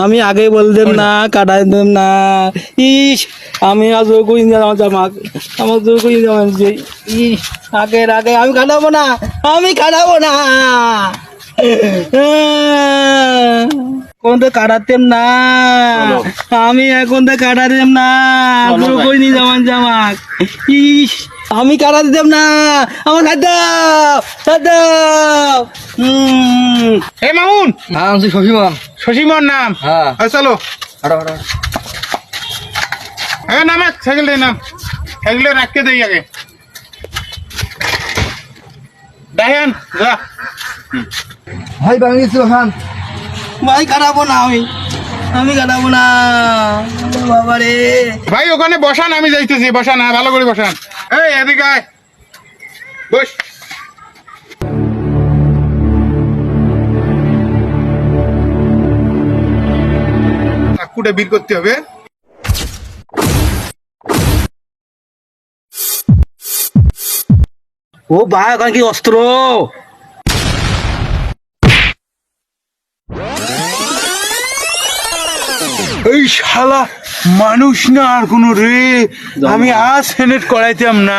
আমি আগে বলতাম না, কাটাই দিতাম না। ইস, আমি আজ জোর করি আমার জামাক, আমার জোর করি জামাক যে ইস, আগের আগে আমি কাটাবো না, আমি কাটাবো না। কোন তো কাটাতেম না, আমি এখন তো কাটাতেম না, জোর করি নি জামান জামাক। ইস, আমি কাটা দিতাম না, আমার খাদ্য। এ মামুন, হ্যাঁ আমি শশীমান। শশীমন নাম। হ্যাঁ চলো হাঁটো হাঁটো। নামে সাইকেল দিয়ে নাম, সাইকেলে রাখতে দেই আগে। দেখেন যা ভাই বাঙিয়েছিল খান, ভাই কাটাবো না, আমি কাটাবো না বাবা রে। ভাই, ওখানে বসান, আমি যাইতেছি। বসান, হ্যাঁ ভালো করে বসান। এই এদিকে আয়, বস। চাকুটা বের করতে হবে। ও ভাই ওখানে কি অস্ত্র? এই শালা মানুষ না আর কোনো রে, আমি আজ সেনেট করাইতাম না।